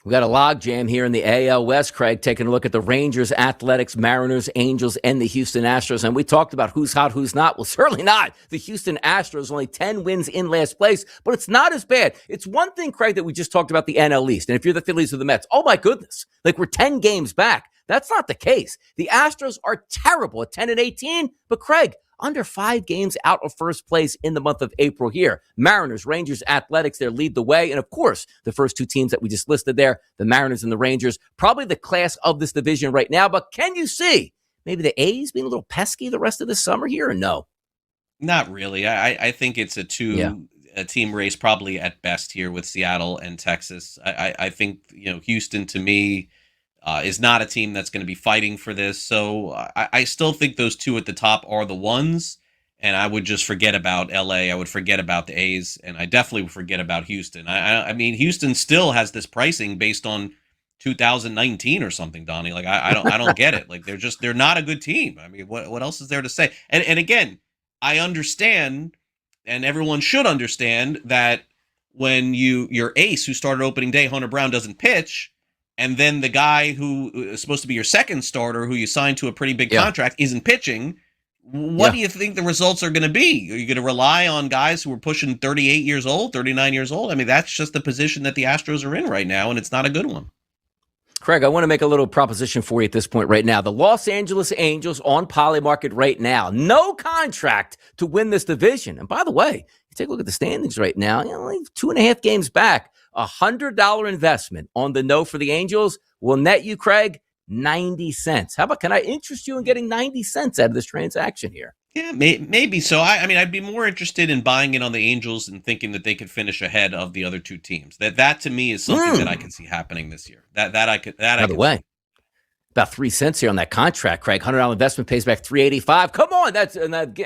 We got a log jam here in the AL West, Craig, taking a look at the Rangers, Athletics, Mariners, Angels, and the Houston Astros. And we talked about who's hot, who's not. Well, certainly not. The Houston Astros, only 10 wins in last place, but it's not as bad. It's one thing, Craig, that we just talked about the NL East. And if you're the Phillies or the Mets, oh my goodness, like we're 10 games back. That's not the case. The Astros are terrible at 10-18, but Craig, under 5 games out of first place in the month of April here. Mariners, Rangers, Athletics, they lead the way. And of course, the first 2 teams that we just listed there, the Mariners and the Rangers, probably the class of this division right now. But can you see maybe the A's being a little pesky the rest of the summer here or no? Not really. I think it's a team race probably at best here with Seattle and Texas. I think, Houston to me is not a team that's going to be fighting for this. So I still think those 2 at the top are the ones. And I would just forget about LA. I would forget about the A's. And I definitely would forget about Houston. I mean, Houston still has this pricing based on 2019 or something, Donnie. Like, I don't get it. Like, they're not a good team. I mean, what else is there to say? And again, I understand, and everyone should understand, that when your ace who started opening day, Hunter Brown, doesn't pitch, and then the guy who is supposed to be your second starter, who you signed to a pretty big contract, isn't pitching, what do you think the results are going to be? Are you going to rely on guys who are pushing 38 years old, 39 years old? I mean, that's just the position that the Astros are in right now, and it's not a good one. Craig, I want to make a little proposition for you at this point right now. The Los Angeles Angels on Polymarket right now. No contract to win this division. And by the way, you take a look at the standings right now, only 2.5 games back $100 investment on the no for the Angels will net you, Craig, 90 cents. How about, can I interest you in getting 90 cents out of this transaction here? Yeah, maybe so. I mean, I'd be more interested in buying in on the Angels and thinking that they could finish ahead of the other two teams. That to me is something that I can see happening this year. By the way, about 3 cents here on that contract, Craig. $100 investment pays back $385. Come on,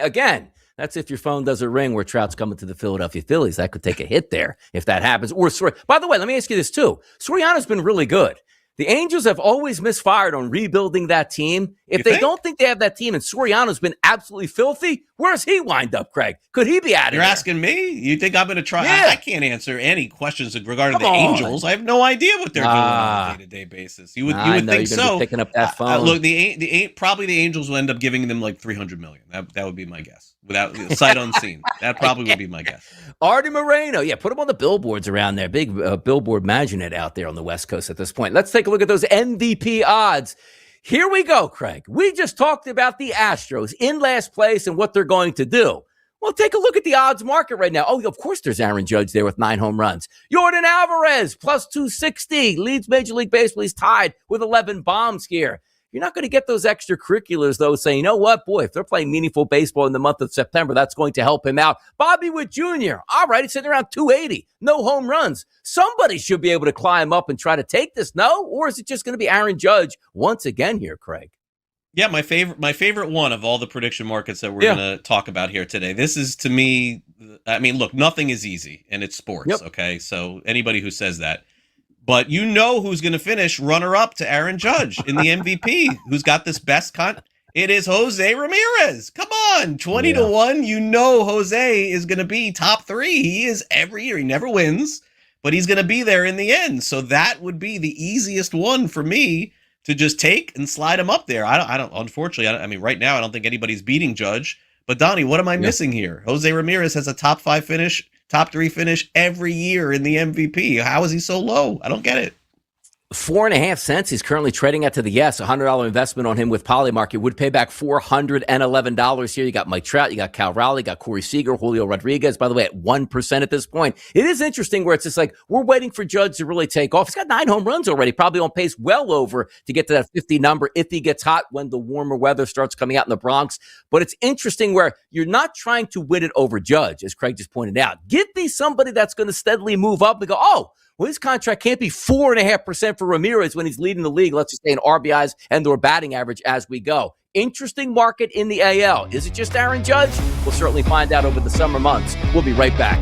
again. That's if your phone doesn't ring where Trout's coming to the Philadelphia Phillies. That could take a hit there if that happens. Or by the way, let me ask you this too. Soriano's been really good. The Angels have always misfired on rebuilding that team. If they don't think they have that team and Soriano's been absolutely filthy, where does he wind up, Craig? Could he be out of You're there? asking me? You think I'm going to try? Yeah. I can't answer any questions regarding the Angels. I have no idea what they're doing on a day-to-day basis. You would think so. Picking up that phone. Look, probably the Angels will end up giving them like $300 million. That would be my guess. Without sight unseen, that probably would be my guess. Artie Moreno, put him on the billboards around there. Big billboard magnet out there on the West Coast at this point. Let's take a look at those MVP odds. Here we go, Craig. We just talked about the Astros in last place and what they're going to do. Well, take a look at the odds market right now. Oh, of course, there's Aaron Judge there with 9 home runs. Yordan Alvarez, plus 260, leads Major League Baseball. He's tied with 11 bombs here. You're not going to get those extracurriculars, though, saying, you know what, boy, if they're playing meaningful baseball in the month of September, that's going to help him out. Bobby Witt Jr., all right, he's sitting around 280, no home runs. Somebody should be able to climb up and try to take this, no? Or is it just going to be Aaron Judge once again here, Craig? Yeah, my favorite one of all the prediction markets that we're going to talk about here today. This is, to me, I mean, look, nothing is easy, and it's sports, okay? So anybody who says that. But you know who's going to finish runner-up to Aaron Judge in the MVP, who's got this best it is Jose Ramirez. Come on, 20-1. You know Jose is going to be top 3. He is every year. He never wins, but he's going to be there in the end. So that would be the easiest one for me to just take and slide him up there. Unfortunately, I mean, right now, I don't think anybody's beating Judge. But Donnie, what am I missing here? Jose Ramirez has a top 5 finish, top 3 finish every year in the MVP. How is he so low? I don't get it. 4.5 cents. He's currently trading at to the yes. $100 investment on him with Polymarket would pay back $411 here. You got Mike Trout, you got Cal Raleigh, you got Corey Seager, Julio Rodriguez, by the way, at 1% at this point. It is interesting where it's just like, we're waiting for Judge to really take off. He's got 9 home runs already, probably on pace well over to get to that 50 number if he gets hot when the warmer weather starts coming out in the Bronx. But it's interesting where you're not trying to win it over Judge, as Craig just pointed out. Give me somebody that's going to steadily move up and go, oh, well, his contract can't be 4.5% for Ramirez when he's leading the league, let's just say in RBIs and or batting average as we go. Interesting market in the AL. Is it just Aaron Judge? We'll certainly find out over the summer months. We'll be right back.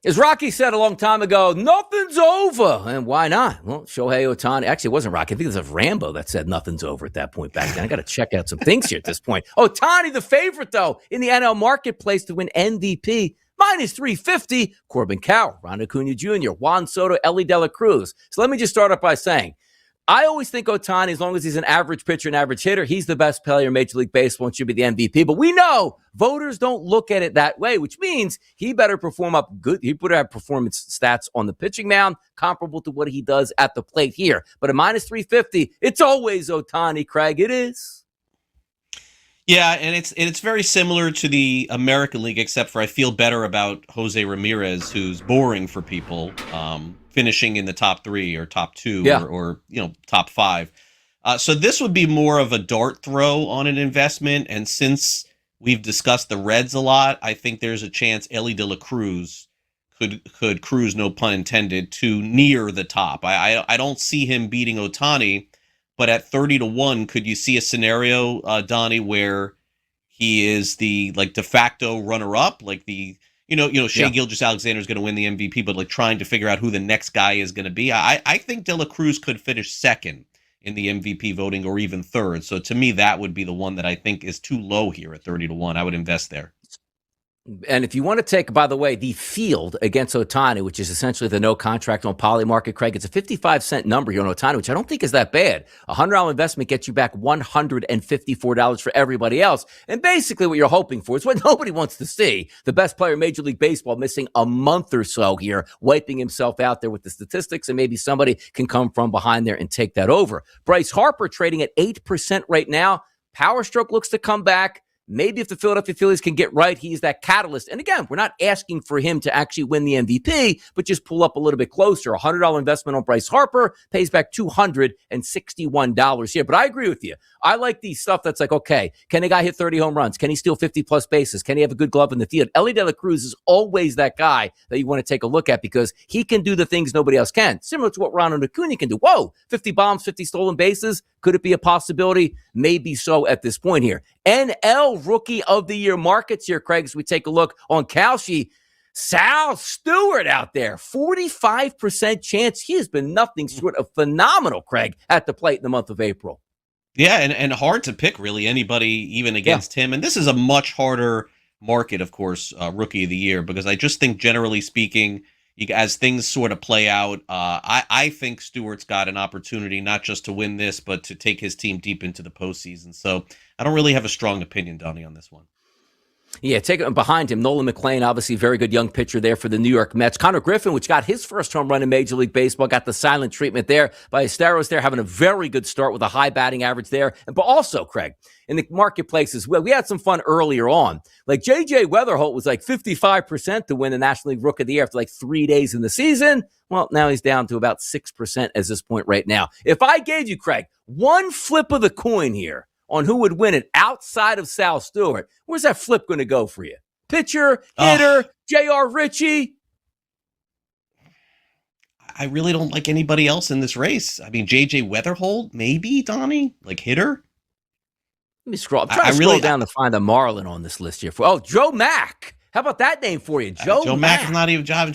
As Rocky said a long time ago, nothing's over. And why not? Well, Shohei Ohtani, actually, it wasn't Rocky. I think it was Rambo that said nothing's over at that point back then. I got to check out some things here at this point. Ohtani, the favorite, though, in the NL marketplace to win MVP. Minus 350, Corbin Carroll, Ron Acuna Jr., Juan Soto, Ellie De La Cruz. So let me just start off by saying, I always think Ohtani, as long as he's an average pitcher and average hitter, he's the best player in Major League Baseball and should be the MVP. But we know voters don't look at it that way, which means he better perform up good. He better have performance stats on the pitching mound comparable to what he does at the plate here. But at minus 350, it's always Ohtani, Craig. It is. Yeah, and it's very similar to the American League, except for I feel better about Jose Ramirez, who's boring for people, finishing in the top 3 or top 2 or top 5. So this would be more of a dart throw on an investment. And since we've discussed the Reds a lot, I think there's a chance Ellie De La Cruz could cruise, no pun intended, to near the top. I don't see him beating Ohtani. But at 30-1, could you see a scenario, Donnie, where he is the de facto runner-up, Shea Gilgeous-Alexander is going to win the MVP, but trying to figure out who the next guy is going to be? I think De La Cruz could finish second in the MVP voting, or even third. So to me, that would be the one that I think is too low here at 30-1. I would invest there. And if you want to take, by the way, the field against Ohtani, which is essentially the no contract on poly market, Craig, it's a 55-cent number here on Ohtani, which I don't think is that bad. A $100 investment gets you back $154 for everybody else. And basically what you're hoping for is what nobody wants to see. The best player in Major League Baseball missing a month or so here, wiping himself out there with the statistics, and maybe somebody can come from behind there and take that over. Bryce Harper trading at 8% right now. Power stroke looks to come back. Maybe if the Philadelphia Phillies can get right, he's that catalyst. And again, we're not asking for him to actually win the MVP, but just pull up a little bit closer. A $100 investment on Bryce Harper pays back $261 here. But I agree with you. I like the stuff that's okay, can a guy hit 30 home runs? Can he steal 50-plus bases? Can he have a good glove in the field? Ellie De La Cruz is always that guy that you want to take a look at because he can do the things nobody else can. Similar to what Ronald Acuna can do. Whoa, 50 bombs, 50 stolen bases. Could it be a possibility? Maybe so at this point here. NL Rookie of the Year markets here, Craig, as we take a look on Kalshi. Sal Stewart out there, 45% chance. He has been nothing short of phenomenal, Craig, at the plate in the month of April. Yeah, and hard to pick, really, anybody even against him. And this is a much harder market, of course, Rookie of the Year, because I just think, generally speaking, as things sort of play out, I think Stewart's got an opportunity not just to win this, but to take his team deep into the postseason. So I don't really have a strong opinion, Donnie, on this one. Yeah, take it behind him. Nolan McLean, obviously a very good young pitcher there for the New York Mets. Connor Griffin, which got his first home run in Major League Baseball, got the silent treatment there by Esteros there, having a very good start with a high batting average there. But also, Craig, in the marketplace as well, we had some fun earlier on. J.J. Weatherholt was 55% to win the National League Rookie of the Year after 3 days in the season. Well, now he's down to about 6% at this point right now. If I gave you, Craig, one flip of the coin here on who would win it outside of Sal Stewart, where's that flip going to go for you? Pitcher, hitter, J.R. Ritchie? I really don't like anybody else in this race. I mean, J.J. Weatherholt, maybe, Donnie? Joe Let me scroll. I'm trying to scroll down to find a Marlin on this list here. Joe Mack. How about that name for you? Joe Mack. Joe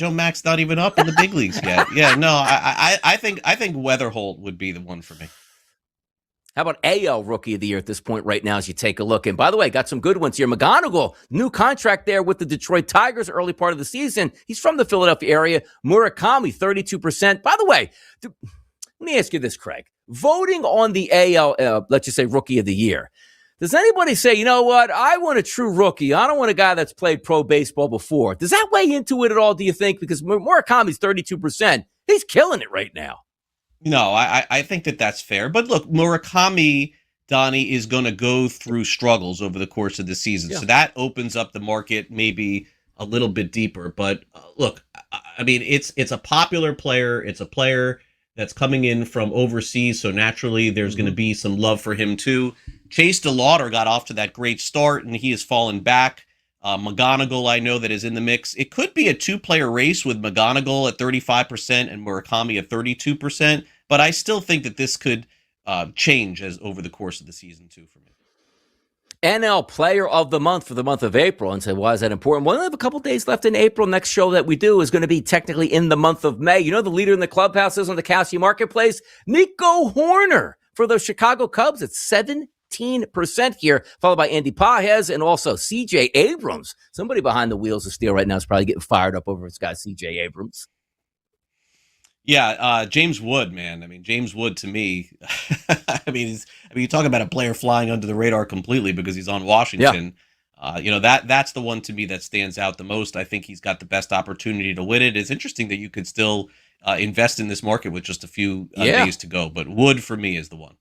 Mack's not even up in the big leagues yet. Yeah, no, I think Weatherholt would be the one for me. How about AL Rookie of the Year at this point right now as you take a look? And by the way, got some good ones here. McGonigal, new contract there with the Detroit Tigers early part of the season. He's from the Philadelphia area. Murakami, 32%. By the way, let me ask you this, Craig. Voting on the AL, let's just say Rookie of the Year, does anybody say, you know what, I want a true rookie. I don't want a guy that's played pro baseball before. Does that weigh into it at all, do you think? Because Murakami's 32%. He's killing it right now. No, I think that's fair. But look, Murakami, Donnie, is going to go through struggles over the course of the season. Yeah. So that opens up the market maybe a little bit deeper. But look, I mean, it's a popular player. It's a player that's coming in from overseas. So naturally, there's going to be some love for him, too. Chase DeLauder got off to that great start, and he has fallen back. McGonigal, I know, that is in the mix. It could be a two-player race with McGonigal at 35% and Murakami at 32%, but I still think that this could change as over the course of the season, too, for me. NL Player of the Month for the month of April, and say, why is that important? Well, we have a couple days left in April. Next show that we do is going to be technically in the month of May. You know the leader in the clubhouse is on the Cassie Marketplace? Nico Horner for the Chicago Cubs at 17% here, followed by Andy Pajes and also C.J. Abrams. Somebody behind the wheels of steel right now is probably getting fired up over this guy, C.J. Abrams. Yeah, James Wood, man. I mean, James Wood to me, you talk about a player flying under the radar completely because he's on Washington. Yeah. That's the one to me that stands out the most. I think he's got the best opportunity to win it. It's interesting that you could still invest in this market with just a few days to go, but Wood for me is the one.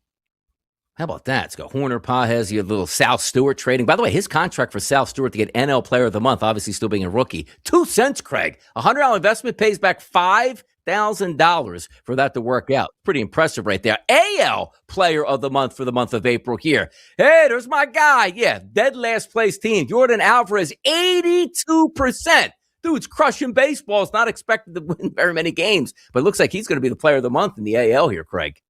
How about that? It's got Horner, Pajes, your little Sal Stewart trading. By the way, his contract for Sal Stewart to get NL Player of the Month, obviously still being a rookie, 2 cents, Craig. $100 investment pays back $5,000 for that to work out. Pretty impressive right there. AL Player of the Month for the month of April here. Hey, there's my guy. Yeah, dead last place team. Jordan Alvarez, 82%. Dude's crushing baseball. It's not expected to win very many games, but it looks like he's going to be the Player of the Month in the AL here, Craig.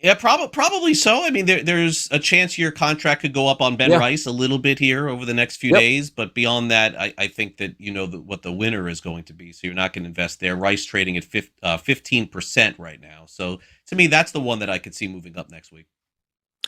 Yeah, probably so. I mean, there's a chance your contract could go up on Ben Rice a little bit here over the next few days, but beyond that, I think that you know what the winner is going to be, so you're not going to invest there. Rice trading at 15% right now, so to me, that's the one that I could see moving up next week.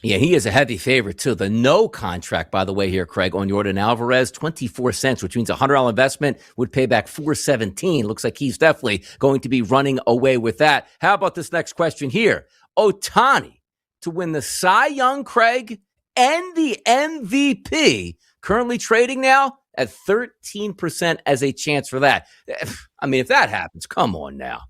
Yeah, he is a heavy favorite, too. The no contract, by the way, here, Craig, on Jordan Alvarez, 24 cents, which means a $100 investment would pay back $417. Looks like he's definitely going to be running away with that. How about this next question here? Ohtani to win the Cy Young, Craig, and the MVP, currently trading now at 13% as a chance for that. I mean, if that happens, come on now.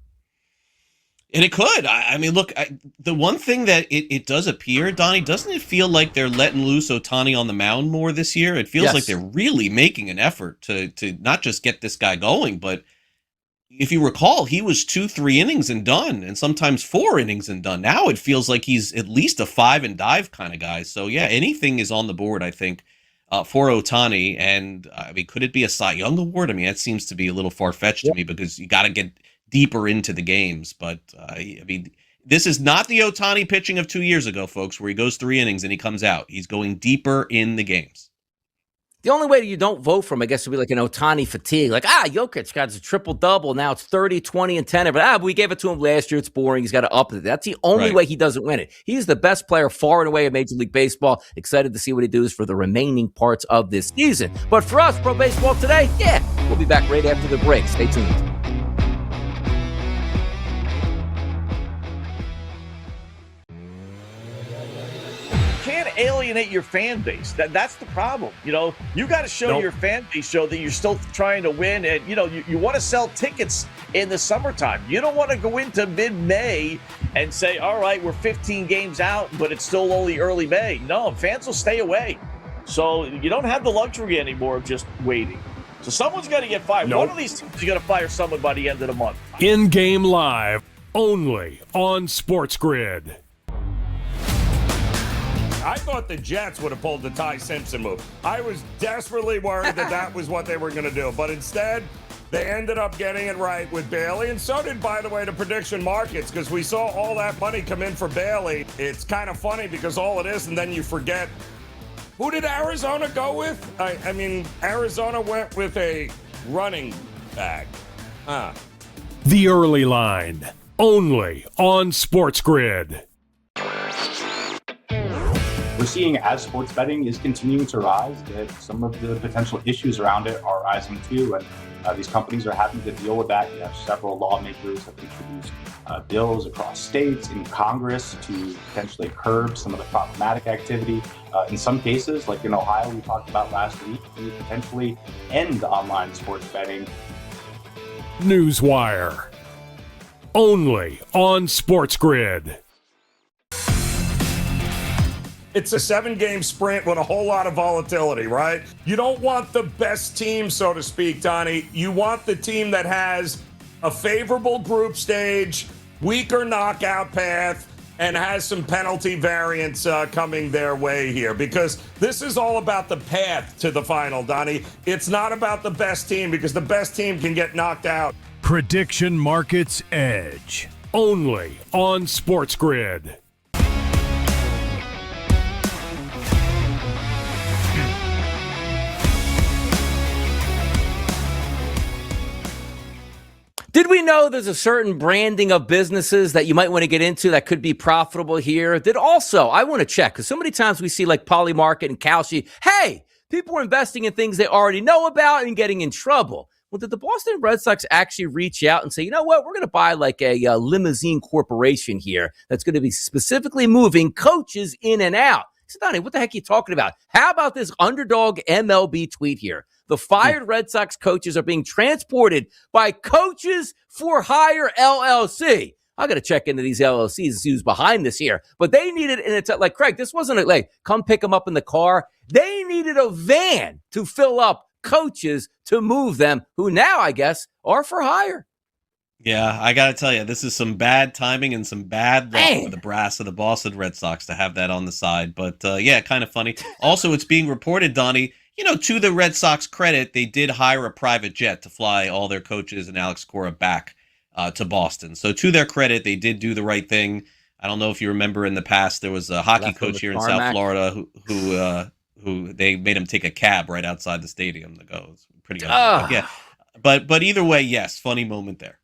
And it could. I mean, look, the one thing that it does appear, Donnie, doesn't it feel like they're letting loose Ohtani on the mound more this year? It feels like they're really making an effort to not just get this guy going, but if you recall, he was 2-3 innings and done, and sometimes 4 innings and done. Now it feels like he's at least a 5 and dive kind of guy. So yeah, anything is on the board, I think, for Ohtani. And I mean, could it be a Cy Young award? I mean, that seems to be a little far fetched to me because you got to get deeper into the games. But I mean, this is not the Ohtani pitching of 2 years ago, folks, where he goes 3 innings and he comes out. He's going deeper in the games. The only way you don't vote for him, I guess, would be like an Ohtani fatigue. Like, Jokic got a triple-double. Now it's 30, 20, and 10. But we gave it to him last year. It's boring. He's got to up it. That's the only way he doesn't win it. He's the best player far and away in Major League Baseball. Excited to see what he does for the remaining parts of this season. But for us, Pro Baseball Today, we'll be back right after the break. Stay tuned. Alienate your fan base. That's the problem. You know, you got to show your fan base that you're still trying to win, and you want to sell tickets in the summertime. You don't want to go into mid-May and say, all right, we're 15 games out, but it's still only early May. No, fans will stay away. So you don't have the luxury anymore of just waiting. So someone's got to get fired. One of these teams is going to fire someone by the end of the month. In-game live, only on SportsGrid. I thought the Jets would have pulled the Ty Simpson move. I was desperately worried that was what they were going to do. But instead, they ended up getting it right with Bailey. And so did, by the way, the prediction markets, because we saw all that money come in for Bailey. It's kind of funny because all it is, and then you forget. Who did Arizona go with? I mean, Arizona went with a running back. The Early Line, only on SportsGrid. We're seeing as sports betting is continuing to rise, that some of the potential issues around it are rising too, and these companies are having to deal with that. You have several lawmakers have introduced bills across states in Congress to potentially curb some of the problematic activity. In some cases, like in Ohio, we talked about last week, to potentially end online sports betting. Newswire, only on SportsGrid. It's a 7-game sprint with a whole lot of volatility, right? You don't want the best team, so to speak, Donnie. You want the team that has a favorable group stage, weaker knockout path, and has some penalty variance coming their way here. Because this is all about the path to the final, Donnie. It's not about the best team, because the best team can get knocked out. Prediction Markets Edge, only on SportsGrid. Did we know there's a certain branding of businesses that you might want to get into that could be profitable here? That also, I want to check, because so many times we see like Polymarket and Kalshi, hey, people are investing in things they already know about and getting in trouble. Well, did the Boston Red Sox actually reach out and say, you know what, we're going to buy like a limousine corporation here that's going to be specifically moving coaches in and out? I said, Donnie, what the heck are you talking about? How about this underdog MLB tweet here? The fired Red Sox coaches are being transported by Coaches for Hire LLC. I got to check into these LLCs and see who's behind this here. But they needed, and it's like, Craig, this wasn't like, come pick them up in the car. They needed a van to fill up coaches to move them, who now, I guess, are for hire. Yeah, I got to tell you, this is some bad timing and some bad luck for the brass of the Boston Red Sox to have that on the side. But yeah, kind of funny. Also, it's being reported, Donnie, to the Red Sox credit, they did hire a private jet to fly all their coaches and Alex Cora back to Boston. So to their credit, they did do the right thing. I don't know if you remember in the past, there was a hockey coach here in South Florida who they made him take a cab right outside the stadium to go. It's pretty ugly. Yeah. But either way, yes, funny moment there.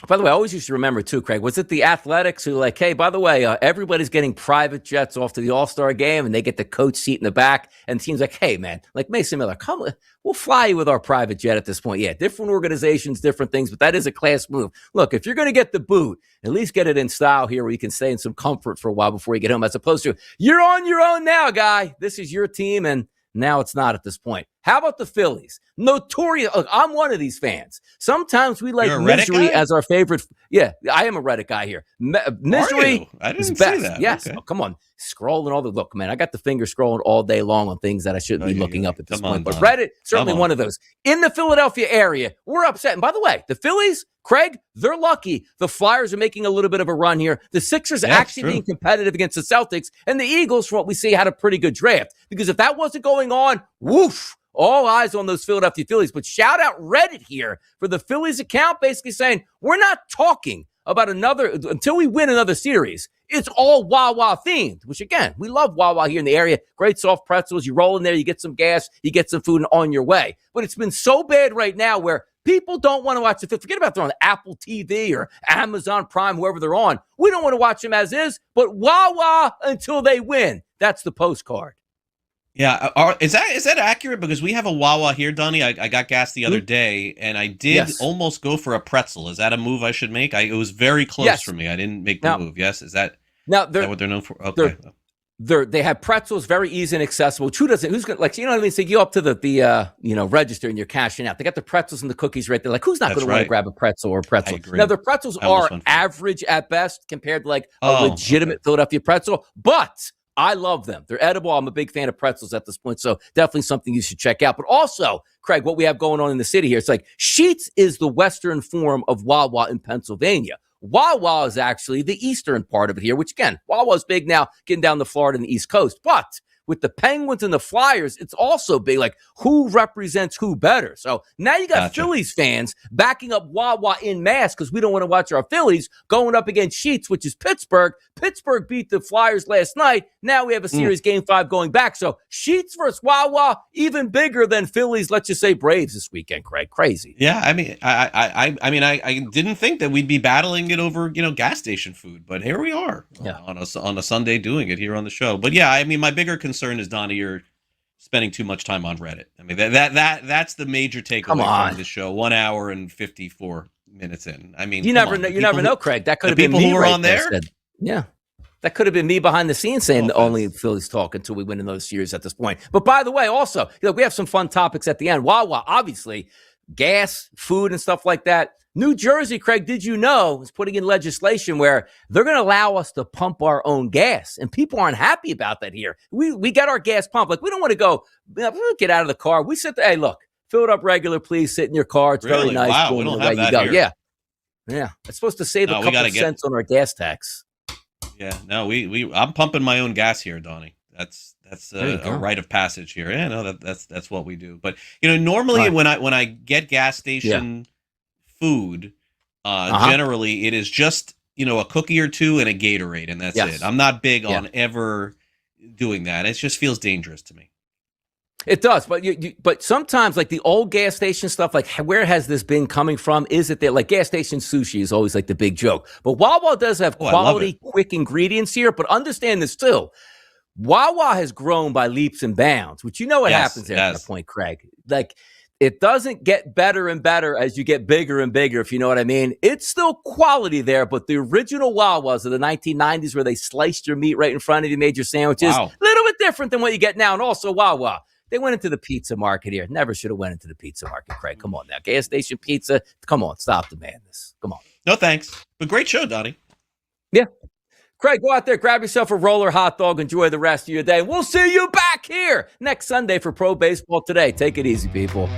By the way, I always used to remember too, Craig, was it the Athletics who like, hey, by the way, everybody's getting private jets off to the All-Star game and they get the coach seat in the back, and teams like, hey, man, like Mason Miller, come, we'll fly you with our private jet at this point. Yeah, different organizations, different things, but that is a class move. Look, if you're going to get the boot, at least get it in style here where you can stay in some comfort for a while before you get home, as opposed to, you're on your own now, guy. This is your team, and now it's not at this point. How about the Phillies? Notorious. Look, I'm one of these fans. Sometimes we like misery as our favorite. Yeah, I am a Reddit guy here. Misery I didn't is best. See that. Yes. Okay. Oh, come on. Scrolling all the look, man. I got the finger scrolling all day long on things that I shouldn't be looking up at this point. But Reddit, certainly one of those. In the Philadelphia area, we're upset. And by the way, the Phillies, Craig, they're lucky. The Flyers are making a little bit of a run here. The Sixers actually being competitive against the Celtics. And the Eagles, from what we see, had a pretty good draft. Because if that wasn't going on, woof, all eyes on those Philadelphia Phillies. But shout out Reddit here for the Phillies account basically saying, we're not talking about another, until we win another series. It's all Wawa themed, which again, we love Wawa here in the area. Great soft pretzels. You roll in there, you get some gas, you get some food, and on your way. But it's been so bad right now where people don't want to watch the film. Forget about they're on Apple TV or Amazon Prime, whoever they're on. We don't want to watch them as is, but Wawa until they win. That's the postcard. Yeah, is that accurate? Because we have a Wawa here, Donnie. I got gas the other day, and I did almost go for a pretzel. Is that a move I should make? It was very close for me. I didn't make the move. Yes, is that what they're known for? Okay. They have pretzels, very easy and accessible. Who's gonna, like, you know what I mean? So you go up to the register and you're cashing out. They got the pretzels and the cookies right there. Like, who's not going to want to grab a pretzel or a pretzel? Now their pretzels are average at best compared to like a legitimate Philadelphia pretzel, but I love them. They're edible. I'm a big fan of pretzels at this point, so definitely something you should check out. But also, Craig, what we have going on in the city here, it's like Sheetz is the western form of Wawa in Pennsylvania. Wawa is actually the eastern part of it here, which again, Wawa's big now, getting down to Florida and the East Coast. But with the Penguins and the Flyers, it's also big, like who represents who better. So now you got Phillies fans backing up Wawa in mass because we don't want to watch our Phillies going up against Sheetz, which is Pittsburgh. Pittsburgh beat the Flyers last night. Now we have a series game 5 going back. So Sheetz versus Wawa, even bigger than Phillies, let's just say Braves this weekend, Craig. Crazy. Yeah, I mean, I didn't think that we'd be battling it over, gas station food, but here we are on a Sunday doing it here on the show. But yeah, I mean, my bigger concern is, Donnie, you're spending too much time on Reddit. I mean, that's the major takeaway from the show. 1 hour and 54 minutes in. I mean, you never know, Craig. That could have been me who were on there. Yeah. That could have been me behind the scenes saying the only Phillies talk until we win in those series at this point. But by the way, also, we have some fun topics at the end. Wawa, obviously, gas, food, and stuff like that. New Jersey, Craig, did you know, is putting in legislation where they're going to allow us to pump our own gas. And people aren't happy about that here. We got our gas pump. Like, we don't want to go, get out of the car. We sit there, hey, look, fill it up regular, please. Sit in your car. It's very nice. Wow, we don't have that here. Yeah. Yeah. It's supposed to save a couple of cents on our gas tax. Yeah, no, I'm pumping my own gas here, Donnie. That's a rite of passage here. Yeah, no, that's what we do. But normally when I get gas station food, generally it is just a cookie or two and a Gatorade, and that's it. I'm not big on ever doing that. It just feels dangerous to me. It does, but but sometimes like the old gas station stuff, like where has this been coming from? Is it that like gas station sushi is always like the big joke, but Wawa does have quality, quick ingredients here. But understand this too, Wawa has grown by leaps and bounds, which you know what happens there at that point, Craig. Like it doesn't get better and better as you get bigger and bigger, if you know what I mean. It's still quality there, but the original Wawas of the 1990s where they sliced your meat right in front of you, made your sandwiches, a little bit different than what you get now. And also Wawa. They went into the pizza market here. Never should have went into the pizza market, Craig. Come on now. Gas station pizza. Come on. Stop the madness. Come on. No, thanks. But great show, Donnie. Yeah. Craig, go out there, grab yourself a roller hot dog, enjoy the rest of your day. We'll see you back here next Sunday for Pro Baseball Today. Take it easy, people.